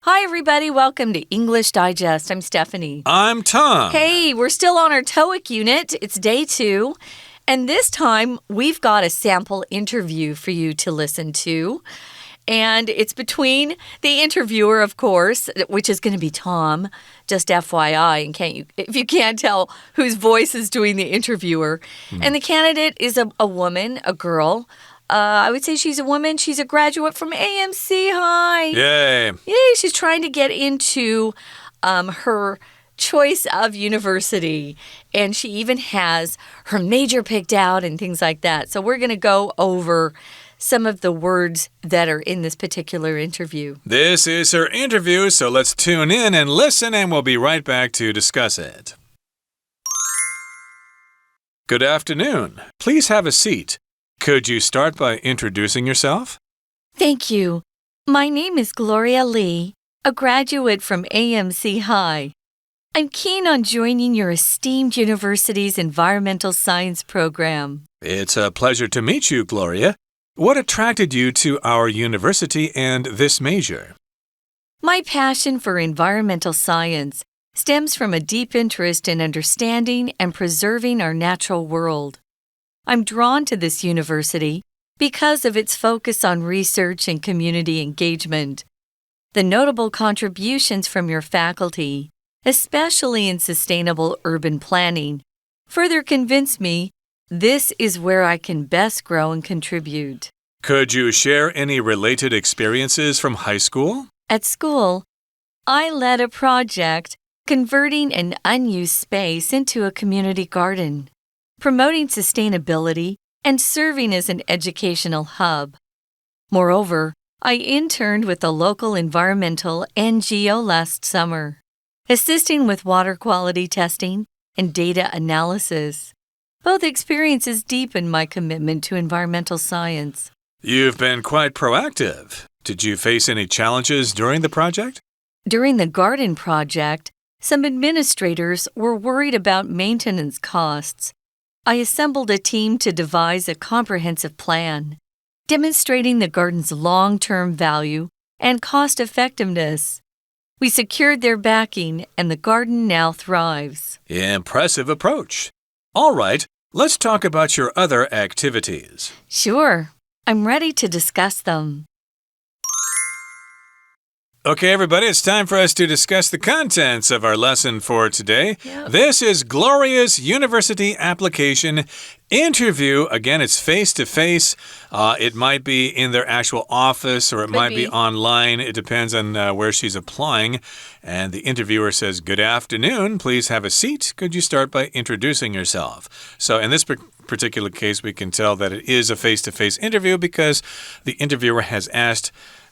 Hi, everybody. Welcome to English Digest. I'm Stephanie. I'm Tom. Hey, we're still on our TOEIC unit. It's day 2. And this time, we've got a sample interview for you to listen to. And it's between the interviewer, of course, which is going to be Tom, just FYI, and if you can't tell whose voice is doing the interviewer. And the candidate is a woman, a girl. I would say she's a woman. She's a graduate from AMC High. Yay. Yay, she's trying to get into her choice of university. And she even has her major picked out and things like that. So we're going to go over some of the words that are in this particular interview. This is her interview, so let's tune in and listen, and we'll be right back to discuss it. Good afternoon. Please have a seat. Could you start by introducing yourself? Thank you. My name is Gloria Lee, a graduate from AMC High. I'm keen on joining your esteemed university's environmental science program. It's a pleasure to meet you, Gloria. What attracted you to our university and this major? My passion for environmental science stems from a deep interest in understanding and preserving our natural world. I'm drawn to this university because of its focus on research and community engagement. The notable contributions from your faculty, especially in sustainable urban planning, further convince me this is where I can best grow and contribute. Could you share any related experiences from high school? At school, I led a project converting an unused space into a community garden, promoting sustainability and serving as an educational hub. Moreover, I interned with a local environmental NGO last summer, assisting with water quality testing and data analysis. Both experiences deepened my commitment to environmental science. You've been quite proactive. Did you face any challenges during the project? During the garden project, some administrators were worried about maintenance costs. I assembled a team to devise a comprehensive plan, demonstrating the garden's long-term value and cost-effectiveness. We secured their backing, and the garden now thrives. Impressive approach. All right, let's talk about your other activities. Sure, I'm ready to discuss them. Okay, everybody, it's time for us to discuss the contents of our lesson for today. Yep. This is Gloria's University Application Interview. Again, it's face-to-face. It might be in their actual office or it might be online. It depends on where she's applying. And the interviewer says, "Good afternoon. Please have a seat. Could you start by introducing yourself?" So in this particular case, we can tell that it is a face-to-face interview because the interviewer has asked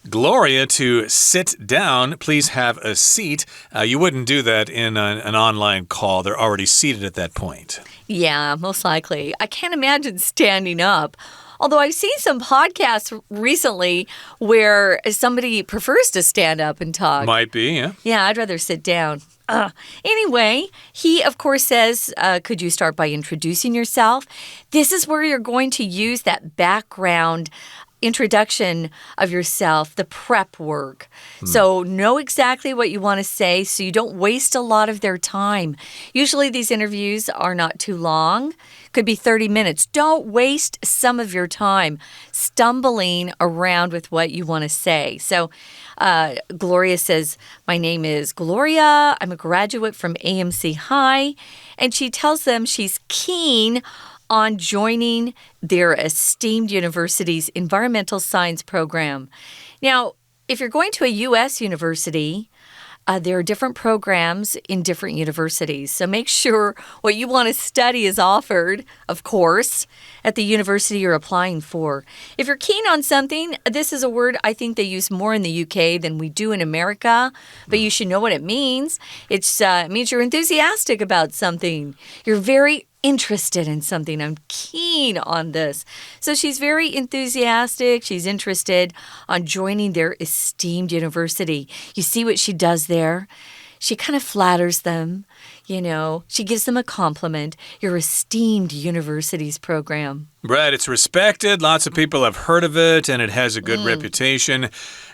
Gloria to sit down. Please have a seat. You wouldn't do that in an online call. They're already seated at that point. Yeah, most likely. I can't imagine standing up. Although I've seen some podcasts recently where somebody prefers to stand up and talk. Might be, yeah. Yeah, I'd rather sit down. Anyway, he, of course, says, could you start by introducing yourself? This is where you're going to use that background introduction of yourself, the prep work. So know exactly what you want to say so you don't waste a lot of their time. Usually these interviews are not too long. Could be 30 minutes. Don't waste some of your time stumbling around with what you want to say. So Gloria says, my name is Gloria. I'm a graduate from AMC High. And she tells them she's keen on joining their esteemed university's environmental science program. Now, if you're going to a U.S. university, there are different programs in different universities. So make sure what you want to study is offered, of course, at the university you're applying for. If you're keen on something, this is a word I think they use more in the UK than we do in America, but you should know what it means. It means you're enthusiastic about something. You're very interested in something. I'm keen on this. So she's very enthusiastic. She's interested on joining their esteemed university. You see what she does there? She kind of flatters them. She gives them a compliment. Your esteemed university's program. Right, it's respected. Lots of people have heard of it, and it has a good reputation.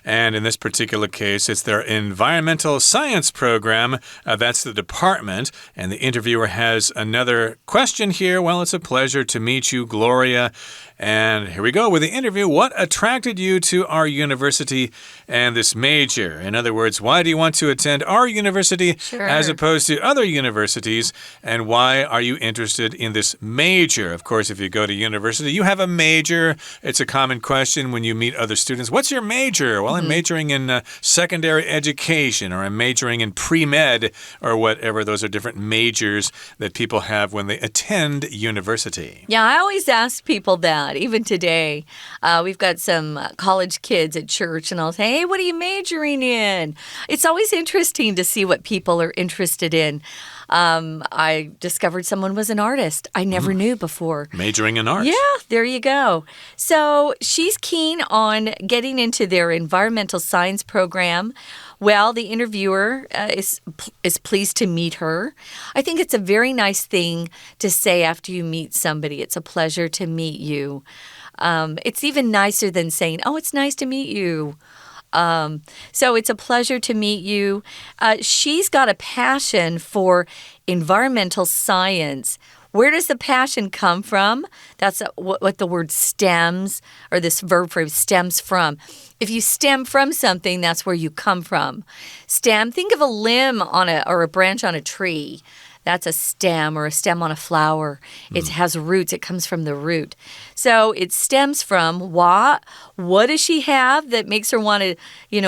And in this particular case, it's their environmental science program. That's the department. And the interviewer has another question here. Well, it's a pleasure to meet you, Gloria. And here we go with the interview. What attracted you to our university and this major? In other words, why do you want to attend our university as opposed to other universities? And why are you interested in this major? Of course, if you go to university, you have a major. It's a common question when you meet other students. What's your major? Well, I'm majoring in secondary education, or I'm majoring in pre-med, or whatever. Those are different majors that people have when they attend university. Yeah, I always ask people that. Even today, we've got some college kids at church, and I'll say, hey, what are you majoring in? It's always interesting to see what people are interested in. I discovered someone was an artist. I never knew before. Majoring in art. Yeah, there you go. So she's keen on getting into their environmental science program. Well, the interviewer is pleased to meet her. I think it's a very nice thing to say after you meet somebody. It's a pleasure to meet you. It's even nicer than saying, oh, it's nice to meet you. So it's a pleasure to meet you. She's got a passion for environmental science. Where does the passion come from? That's what the word stems, or this verb phrase stems from. If you stem from something, that's where you come from. Stem, think of a limb or a branch on a tree. That's a stem, or a stem on a flower. It has roots. It comes from the root. So it stems from what does she have that makes her want to,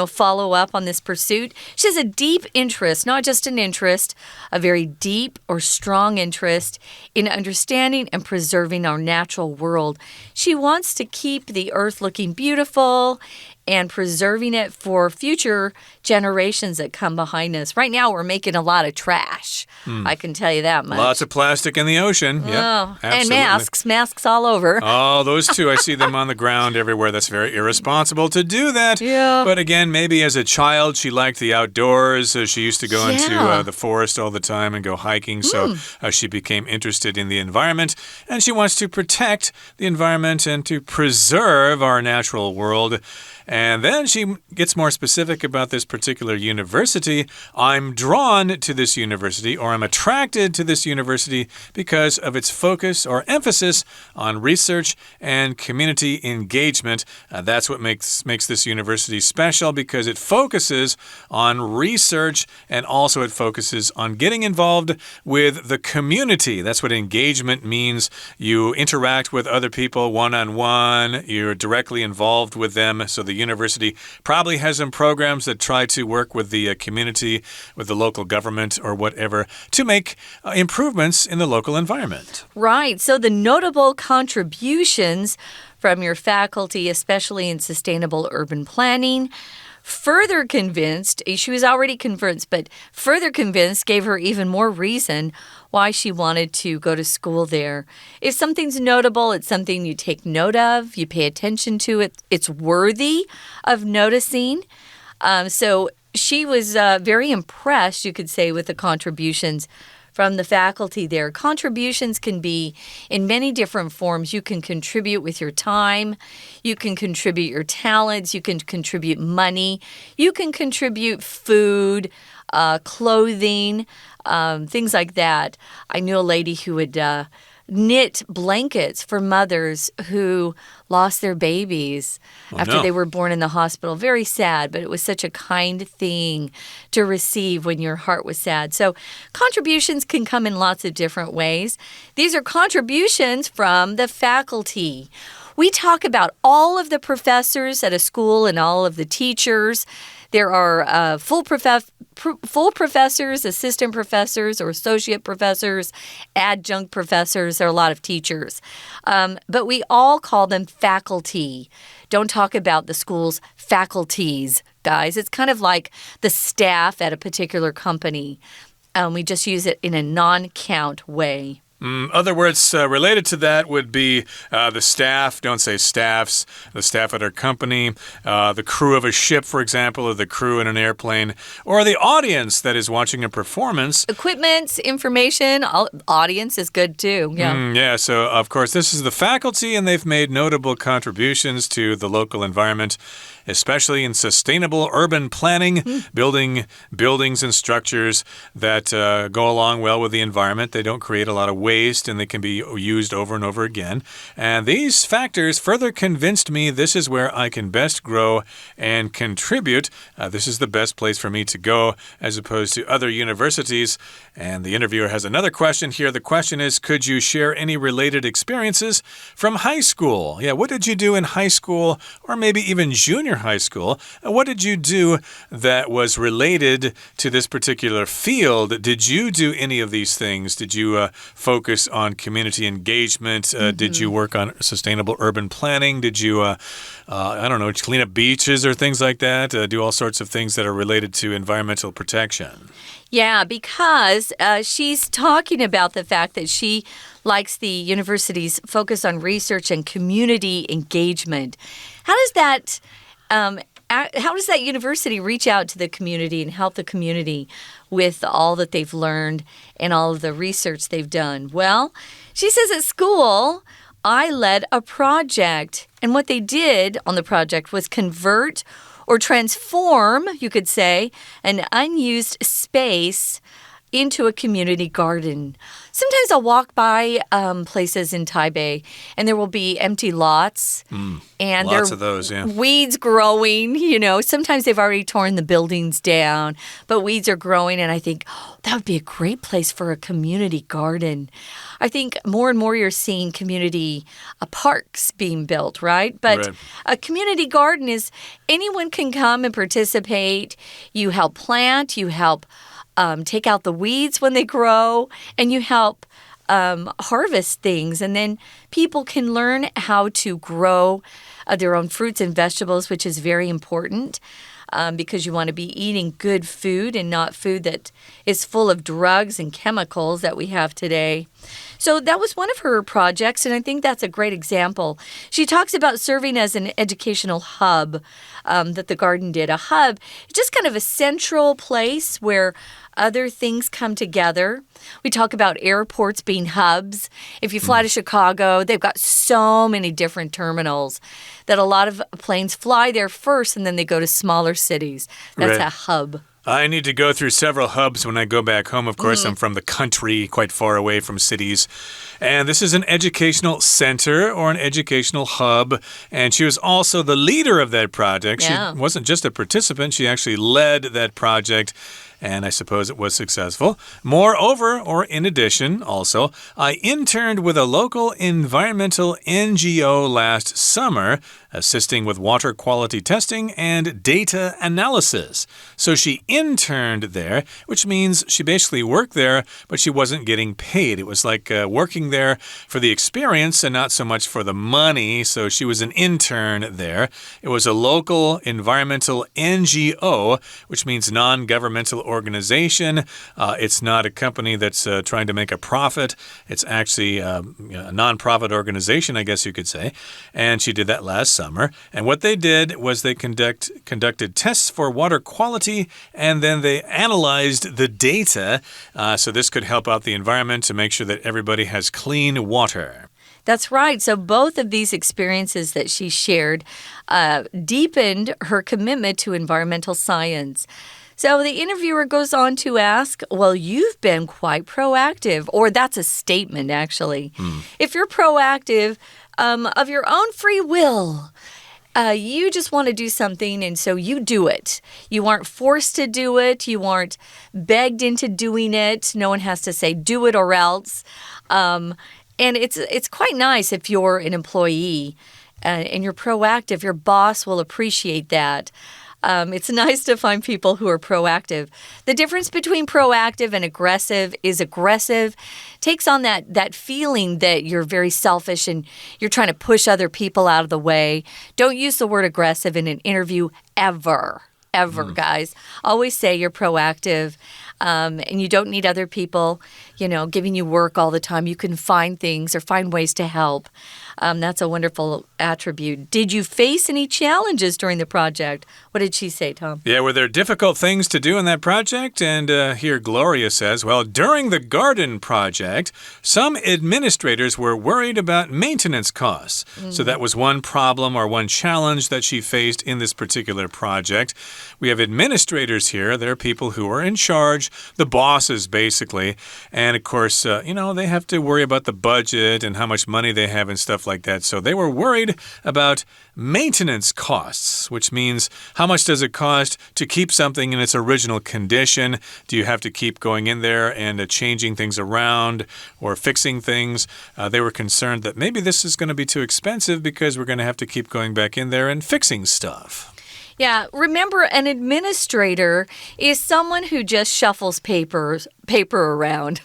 follow up on this pursuit? She has a deep interest, not just an interest, a very deep or strong interest in understanding and preserving our natural world. She wants to keep the earth looking beautiful and preserving it for future generations that come behind us. Right now, we're making a lot of trash. I can tell you that much. Lots of plastic in the ocean. Yep, and masks all over. Oh, those two, I see them on the ground everywhere. That's very irresponsible to do that. Yeah. But again, maybe as a child, she liked the outdoors. She used to go into the forest all the time and go hiking. So she became interested in the environment. And she wants to protect the environment and to preserve our natural world. And then she gets more specific about this particular university. I'm drawn to this university, or I'm attracted to this university because of its focus or emphasis on research and community engagement. That's what makes this university special, because it focuses on research, and also it focuses on getting involved with the community. That's what engagement means. You interact with other people one-on-one. You're directly involved with them. So the university probably has some programs that try to work with the community, with the local government or whatever, to make improvements in the local environment. Right. So the notable contributions from your faculty, especially in sustainable urban planning, further convinced, she was already convinced, but further convinced gave her even more reason why she wanted to go to school there. If something's notable, it's something you take note of, you pay attention to it, it's worthy of noticing. So she was very impressed, you could say, with the contributions from the faculty there. Contributions can be in many different forms. You can contribute with your time. You can contribute your talents. You can contribute money. You can contribute food, clothing, things like that. I knew a lady who would knit blankets for mothers who lost their babies after they were born in the hospital. Very sad, but it was such a kind thing to receive when your heart was sad. So contributions can come in lots of different ways. These are contributions from the faculty. We talk about all of the professors at a school and all of the teachers. There are full professors, assistant professors, or associate professors, adjunct professors. There are a lot of teachers. But we all call them faculty. Don't talk about the school's faculties, guys. It's kind of like the staff at a particular company. We just use it in a non-count way. Other words related to that would be the staff. Don't say staffs. The staff at our company, the crew of a ship, for example, or the crew in an airplane, or the audience that is watching a performance. Equipment, information, audience is good too. Yeah, so of course this is the faculty, and they've made notable contributions to the local environment, especially in sustainable urban planning, building buildings and structures that go along well with the environment. They don't create a lot of waste, and they can be used over and over again. And these factors further convinced me this is where I can best grow and contribute. This is the best place for me to go as opposed to other universities. And the interviewer has another question here. The question is, could you share any related experiences from high school? Yeah, what did you do in high school or maybe even junior high school? What did you do that was related to this particular field? Did you do any of these things? Did you focus on community engagement? Did you work on sustainable urban planning? Did you, I don't know, clean up beaches or things like that? Do all sorts of things that are related to environmental protection? Yeah, because she's talking about the fact that she likes the university's focus on research and community engagement. How does that university reach out to the community and help the community with all that they've learned and all of the research they've done? Well, she says at school, I led a project, and what they did on the project was convert or transform, you could say, an unused space into a community garden. Sometimes I'll walk by places in Taipei, and there will be empty lots. And lots of those, yeah. Weeds growing, Sometimes they've already torn the buildings down, but weeds are growing, and I think, that would be a great place for a community garden. I think more and more you're seeing community parks being built, right? But a community garden is anyone can come and participate. You help plant, you help take out the weeds when they grow, and you help harvest things. And then people can learn how to grow their own fruits and vegetables, which is very important because you want to be eating good food and not food that is full of drugs and chemicals that we have today. So that was one of her projects, and I think that's a great example. She talks about serving as an educational hub that the garden did. A hub, just kind of a central place where other things come together. We talk about airports being hubs. If you fly to Chicago, they've got so many different terminals that a lot of planes fly there first and then they go to smaller cities. That's a hub. I need to go through several hubs when I go back home. Of course, I'm from the country, quite far away from cities. And this is an educational center or an educational hub. And she was also the leader of that project. Yeah. She wasn't just a participant. She actually led that project. And I suppose it was successful. Moreover, or in addition, also, I interned with a local environmental NGO last summer, assisting with water quality testing and data analysis. So she interned there, which means she basically worked there, but she wasn't getting paid. It was like working there for the experience and not so much for the money. So she was an intern there. It was a local environmental NGO, which means non-governmental organization. It's not a company that's trying to make a profit. It's actually a non-profit organization, I guess you could say. And she did that last summer. And what they did was they conducted tests for water quality, and then they analyzed the data. So this could help out the environment to make sure that everybody has clean water. That's right. So both of these experiences that she shared deepened her commitment to environmental science. So the interviewer goes on to ask, well, you've been quite proactive, or that's a statement, actually. If you're proactive of your own free will, you just want to do something, and so you do it. You aren't forced to do it. You aren't begged into doing it. No one has to say, do it or else. And it's quite nice if you're an employee and you're proactive. Your boss will appreciate that. It's nice to find people who are proactive. The difference between proactive and aggressive is aggressive takes on that feeling that you're very selfish and you're trying to push other people out of the way. Don't use the word aggressive in an interview ever. Guys. Always say you're proactive. and you don't need other people, giving you work all the time. You can find things or find ways to help. That's a wonderful attribute. Did you face any challenges during the project? What did she say, Tom? Yeah, were there difficult things to do in that project? And here Gloria says, well, during the garden project, some administrators were worried about maintenance costs. So that was one problem or one challenge that she faced in this particular project. We have administrators here. They're people who are in charge, the bosses, basically. And, of course, they have to worry about the budget and how much money they have and stuff like that. So they were worried about maintenance costs, which means how much does it cost to keep something in its original condition? Do you have to keep going in there and changing things around or fixing things? They were concerned that maybe this is going to be too expensive because we're going to have to keep going back in there and fixing stuff. Yeah, remember, an administrator is someone who just shuffles paper around.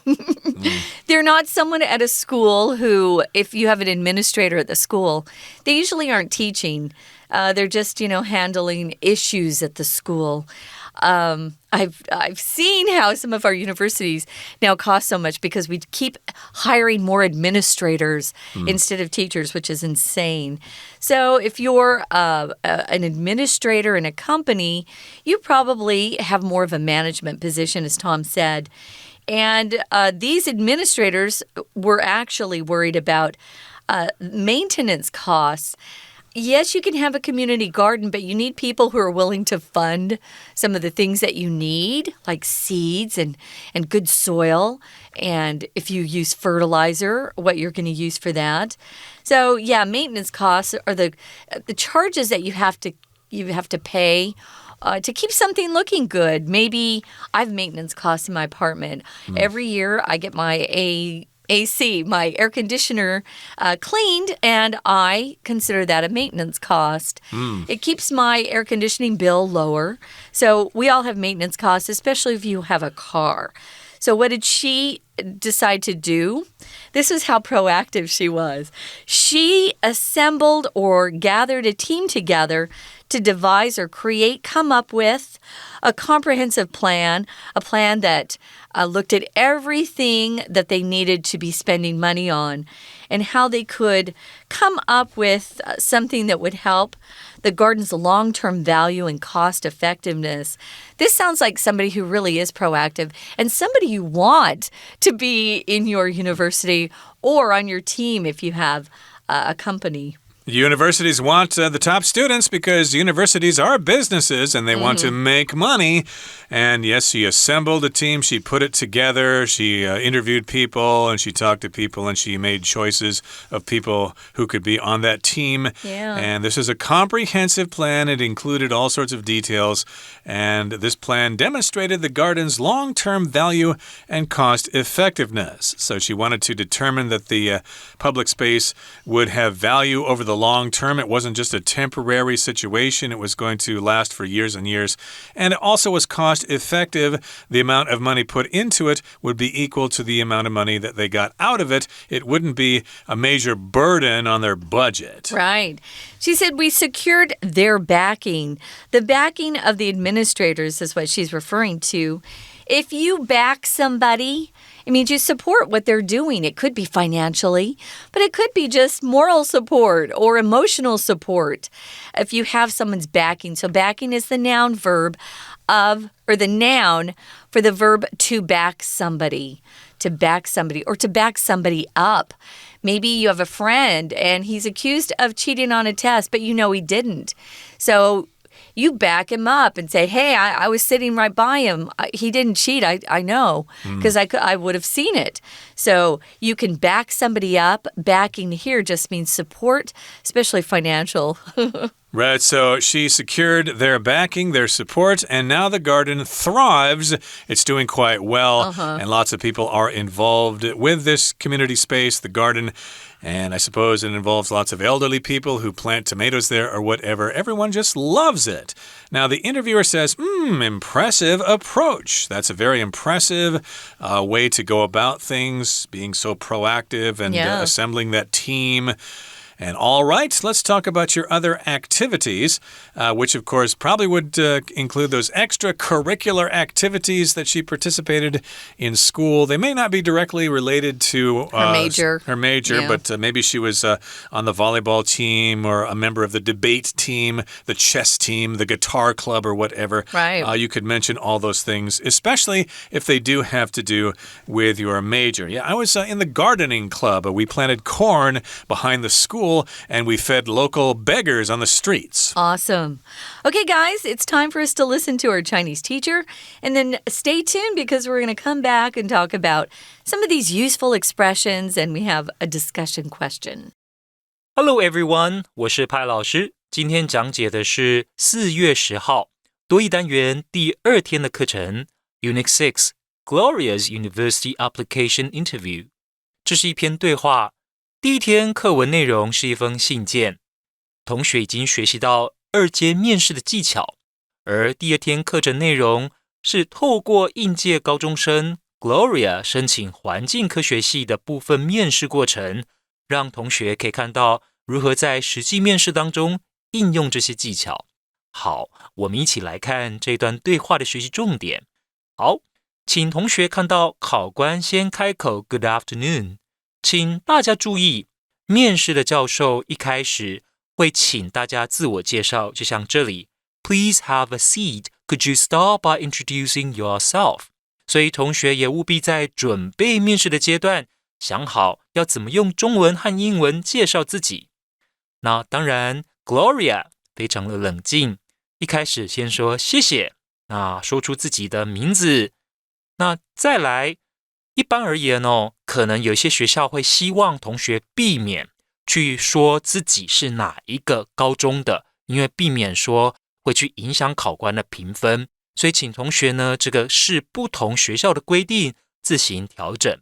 They're not someone at a school who, if you have an administrator at the school, they usually aren't teaching. They're just, handling issues at the school. I've seen how some of our universities now cost so much because we keep hiring more administrators instead of teachers, which is insane. So if you're an administrator in a company, you probably have more of a management position, as Tom said. And these administrators were actually worried about maintenance costs. Yes, you can have a community garden, but you need people who are willing to fund some of the things that you need, like seeds and good soil. And if you use fertilizer, what you're going to use for that. So, yeah, maintenance costs are the charges that you have to pay to keep something looking good. Maybe I have maintenance costs in my apartment. Every year I get my AC, my air conditioner, cleaned, and I consider that a maintenance cost. It keeps my air conditioning bill lower. So we all have maintenance costs, especially if you have a car. So what did she decide to do? This is how proactive she was. She assembled or gathered a team together to devise or come up with a comprehensive plan, a plan that looked at everything that they needed to be spending money on and how they could come up with something that would help the garden's long-term value and cost effectiveness. This sounds like somebody who really is proactive and somebody you want to be in your university or on your team if you have a company. Universities want the top students because universities are businesses and they want to make money. And yes, she assembled a team. She put it together. She interviewed people and she talked to people and she made choices of people who could be on that team. Yeah. And this is a comprehensive plan. It included all sorts of details. And this plan demonstrated the garden's long-term value and cost effectiveness. So she wanted to determine that the public space would have value over the long term. It wasn't just a temporary situation. It was going to last for years and years. And it also was cost effective. The amount of money put into it would be equal to the amount of money that they got out of it. It wouldn't be a major burden on their budget. Right. She said we secured their backing. The backing of the administrators is what she's referring to. If you back somebody, it means you support what they're doing. It could be financially, but it could be just moral support or emotional support if you have someone's backing. So backing is the noun verb or the noun for the verb to back somebody, or to back somebody up. Maybe you have a friend and he's accused of cheating on a test, but you know he didn't. So you back him up and say, hey, I was sitting right by him. He didn't cheat. I know because I would have seen it. So you can back somebody up. Backing here just means support, especially financial. Right, so she secured their backing, their support, and now the garden thrives. It's doing quite well, and lots of people are involved with this community space, the garden. And I suppose it involves lots of elderly people who plant tomatoes there or whatever. Everyone just loves it. Now, the interviewer says, impressive approach. That's a very impressive way to go about things, being so proactive and assembling that team. And all right, let's talk about your other activities, which of course probably would include those extracurricular activities that she participated in school. They may not be directly related to her major, yeah. But maybe she was on the volleyball team or a member of the debate team, the chess team, the guitar club, or whatever. Right. You could mention all those things, especially if they do have to do with your major. Yeah, I was in the gardening club. We planted corn behind the school and we fed local beggars on the streets. Awesome. Okay, guys, it's time for us to listen to our Chinese teacher. And then stay tuned because we're going to come back and talk about some of these useful expressions and we have a discussion question. Hello everyone, 我是派老师。今天讲解的是4月10号多益单元第2天的课程 Unit6 Gloria's University Application Interview。这是一篇对话。第一天课文内容是一封信件，同学已经学习到2阶面试的技巧，而第2天课程内容是透过应届高中生 Gloria 申请环境科学系的部分面试过程，让同学可以看到如何在实际面试当中应用这些技巧。好，我们一起来看这段对话的学习重点。好，请同学看到考官先开口 Good afternoon。请大家注意，面试的教授一开始会请大家自我介绍，就像这里 Please have a seat. Could you start by introducing yourself? 所以同学也务必在准备面试的阶段，想好要怎么用中文和英文介绍自己。那当然 Gloria 非常的冷静，一开始先说谢谢，那说出自己的名字，那再来一般而言可能有些学校会希望同学避免去说自己是哪一个高中的，因为避免说会去影响考官的评分，所以请同学呢，这个是不同学校的规定，自行调整。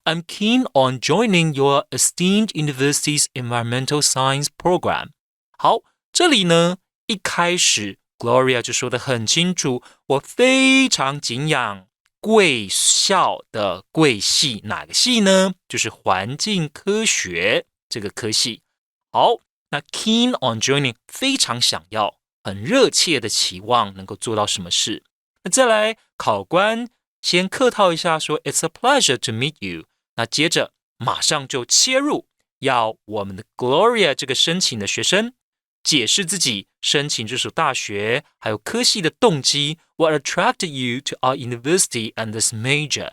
I'm keen on joining your esteemed university's environmental science program. 好，这里呢，一开始 Gloria 就说得很清楚，我非常敬仰贵校的贵系，哪个系呢？就是环境科学这个科系。好，那 keen on joining 非常想要，很热切的期望能够做到什么事。那再来，考官先客套一下说 It's a pleasure to meet you。那接着马上就切入，要我们的 Gloria 这个申请的学生解释自己申请这所大学还有科系的动机 What attracted you to our university and this major?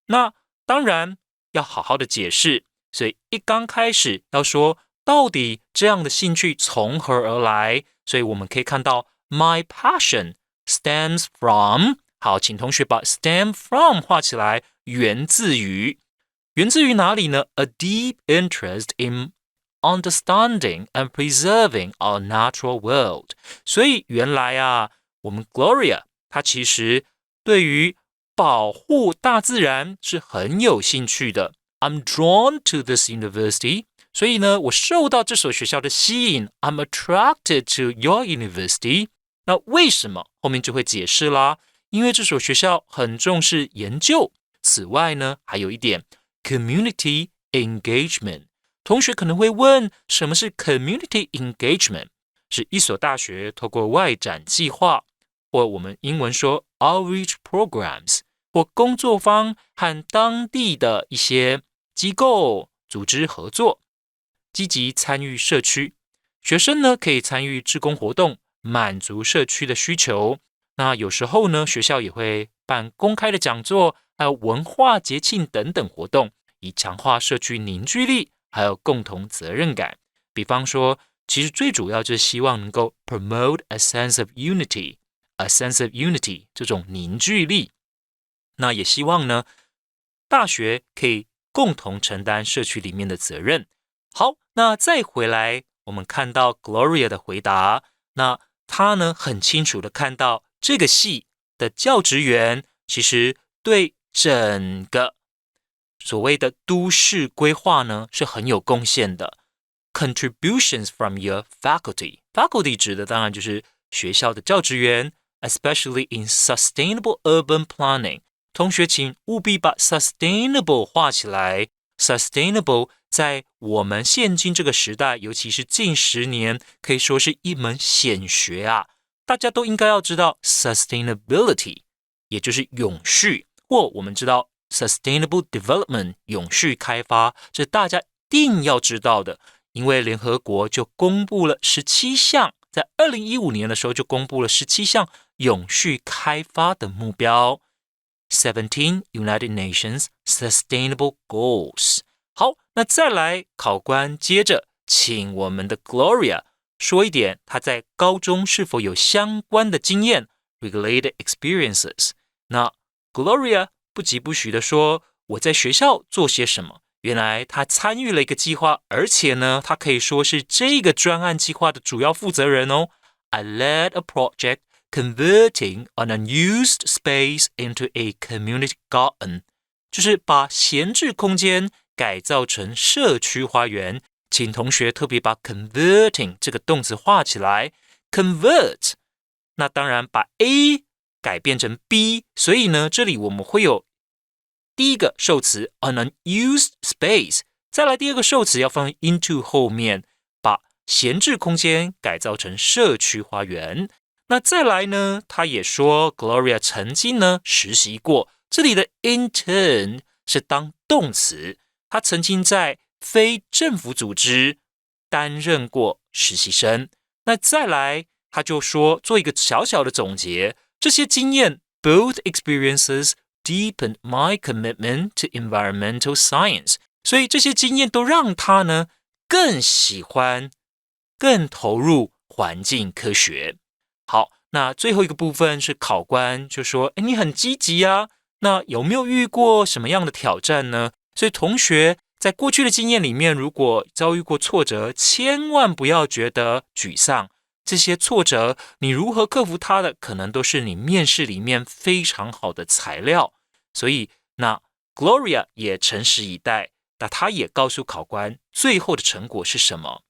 那当然要好好的解释，所以一刚开始要说到底这样的兴趣从何而来，所以我们可以看到 My passion stems from， 好，请同学把 stem from 画起来，源自于哪里呢？ A deep interest in understanding and preserving our natural world. 所以原来我们 Gloria 她其实对于保护大自然是很有兴趣的。I'm drawn to this university. 所以呢，我受到这所学校的吸引。I'm attracted to your university. 那为什么？后面就会解释啦。因为这所学校很重视研究。此外呢，还有一点 community engagement。同学可能会问，什么是 community engagement？ 是一所大学透过外展计划，或我们英文说 outreach programs， 或工作坊和当地的一些机构组织合作，积极参与社区。学生呢可以参与志工活动，满足社区的需求。那有时候呢，学校也会办公开的讲座，还有文化节庆等等活动，以强化社区凝聚力还有共同责任感。比方说，其实最主要就是希望能够 promote a sense of unity， a sense of unity 这种凝聚力。那也希望呢，大学可以共同承担社区里面的责任。好，那再回来，我们看到 Gloria 的回答，那她呢很清楚的看到这个系的教职员其实对整个所谓的都市规划呢是很有贡献的。Contributions from your faculty 指的当然就是学校的教职员 especially in sustainable urban planning。 同学请务必把 sustainable 画起来。sustainable 在我们现今这个时代，尤其是近10年，可以说是一门显学啊。大家都应该要知道 sustainability， 也就是永续，或我们知道 sustainable development 永续开发，这大家一定要知道的，因为联合国就公布了17项，在2015年的时候就公布了17项永续开发的目标。17 United Nations Sustainable Goals。 好，那再来考官接着请我们的 Gloria 说一点她在高中是否有相关的经验 related experiences。 那 Gloria 不疾不徐地说，我在学校做些什么。原来她参与了一个计划，而且呢她可以说是这个专案计划的主要负责人哦。 I led a project converting an unused space into a community garden， 就是把闲置空间改造成社区花园。请同学特别把 converting 这个动词画起来。 convert 那当然把 A 改变成 B， 所以呢这里我们会有第一个受词 an unused space， 再来第二个受词要放 into 后面，把闲置空间改造成社区花园。那再来呢，他也说 Gloria 曾经呢实习过，这里的 intern 是当动词，他曾经在非政府组织担任过实习生。那再来他就说做一个小小的总结，这些经验 both experiences deepened my commitment to environmental science， 所以这些经验都让他呢更喜欢更投入环境科学。好，那最后一个部分是考官就说，你很积极啊，那有没有遇过什么样的挑战呢？所以同学在过去的经验里面，如果遭遇过挫折，千万不要觉得沮丧，这些挫折你如何克服它的，可能都是你面试里面非常好的材料。所以那 Gloria 也诚实以待，那她也告诉考官最后的成果是什么。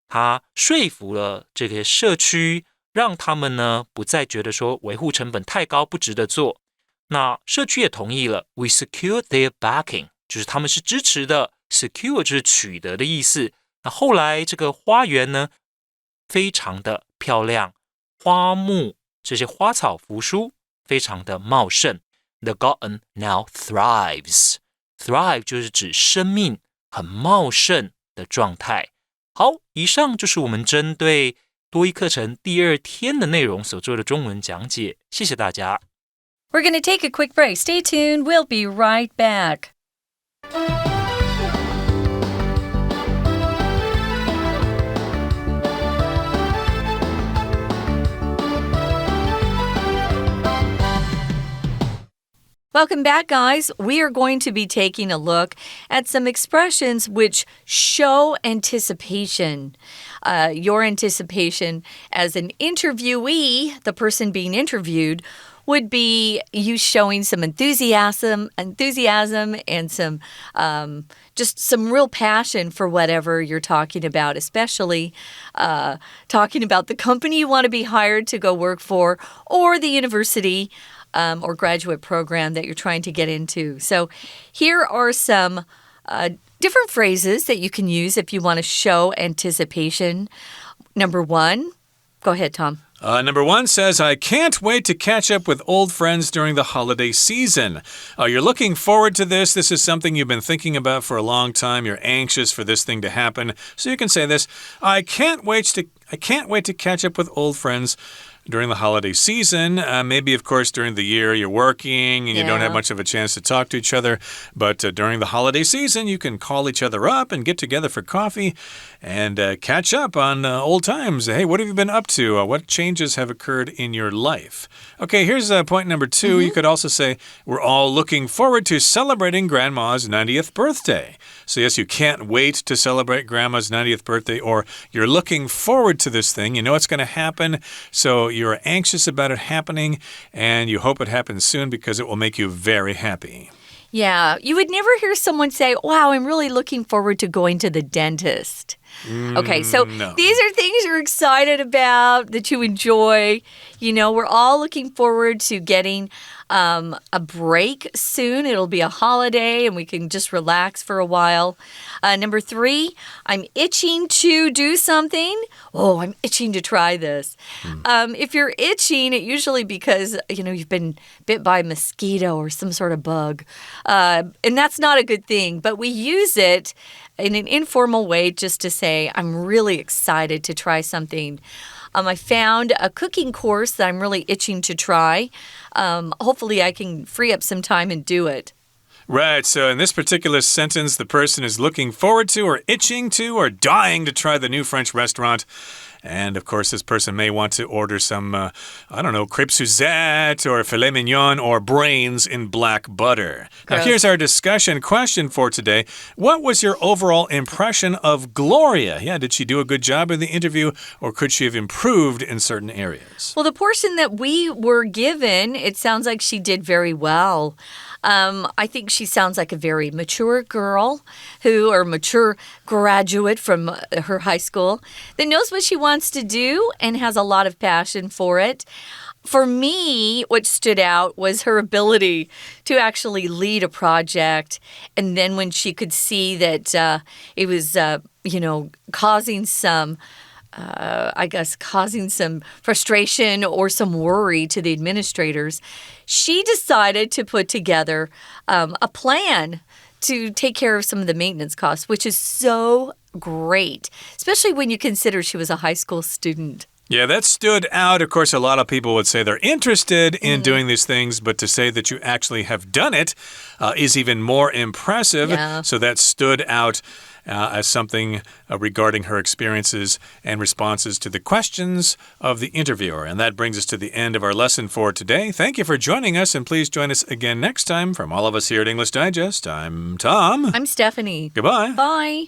她说服了这个社区，让他们呢不再觉得说维护成本太高不值得做。那社区也同意了， We secured their backing， 就是他们是支持的， secure 就是取得的意思。那后来这个花园呢非常的漂亮，花木这些花草扶疏，非常的茂盛。 The garden now thrives， thrive 就是指生命很茂盛的状态。好，以上就是我们针对多益课程第2天的内容所做的中文讲解，谢谢大家。 We're going to take a quick break. Stay tuned. We'll be right back. Welcome back, guys. We are going to be taking a look at some expressions which show anticipation. Your anticipation as an interviewee, the person being interviewed, would be you showing some enthusiasm and some just some real passion for whatever you're talking about, especially talking about the company you want to be hired to go work for or the university or graduate program that you're trying to get into. So here are some different phrases that you can use if you want to show anticipation. Number 1, go ahead, Tom. Number 1 says, I can't wait to catch up with old friends during the holiday season. You're looking forward to this. This is something you've been thinking about for a long time. You're anxious for this thing to happen. So you can say this, I can't wait to catch up with old friends during the holiday season. Maybe, of course, during the year you're working and you don't have much of a chance to talk to each other. But during the holiday season, you can call each other up and get together for coffee and catch up on old times. Hey, what have you been up to? What changes have occurred in your life? Okay, here's point number 2. You could also say, we're all looking forward to celebrating Grandma's 90th birthday. So yes, you can't wait to celebrate Grandma's 90th birthday, or you're looking forward to this thing. You know it's going to happen, so you're anxious about it happening, and you hope it happens soon because it will make you very happy. Yeah, you would never hear someone say, wow, I'm really looking forward to going to the dentist. Okay, so no. These are things you're excited about, that you enjoy. You know, we're all looking forward to getting a break soon. It'll be a holiday and we can just relax for a while. Number 3, I'm itching to do something. Oh, I'm itching to try this. If you're itching, it usually because, you know, you've been bit by a mosquito or some sort of bug. And that's not a good thing, but we use it in an informal way just to say, I'm really excited to try something. I found a cooking course that I'm really itching to try. Hopefully, I can free up some time and do it. Right, so in this particular sentence, the person is looking forward to or itching to or dying to try the new French restaurant. And, of course, this person may want to order some, I don't know, crêpes Suzette or filet mignon or brains in black butter. Now, here's our discussion question for today. What was your overall impression of Gloria? Yeah, did she do a good job in the interview, or could she have improved in certain areas? Well, the portion that we were given, it sounds like she did very well. I think she sounds like a very mature girl or mature graduate from her high school that knows what she wants to do and has a lot of passion for it. For me, what stood out was her ability to actually lead a project. And then when she could see that it was, causing some frustration or some worry to the administrators, she decided to put together a plan to take care of some of the maintenance costs, which is so great, especially when you consider she was a high school student. Yeah, that stood out. Of course, a lot of people would say they're interested in doing these things, but to say that you actually have done it is even more impressive. Yeah. So that stood out as something regarding her experiences and responses to the questions of the interviewer. And that brings us to the end of our lesson for today. Thank you for joining us, and please join us again next time. From all of us here at English Digest, I'm Tom. I'm Stephanie. Goodbye. Bye.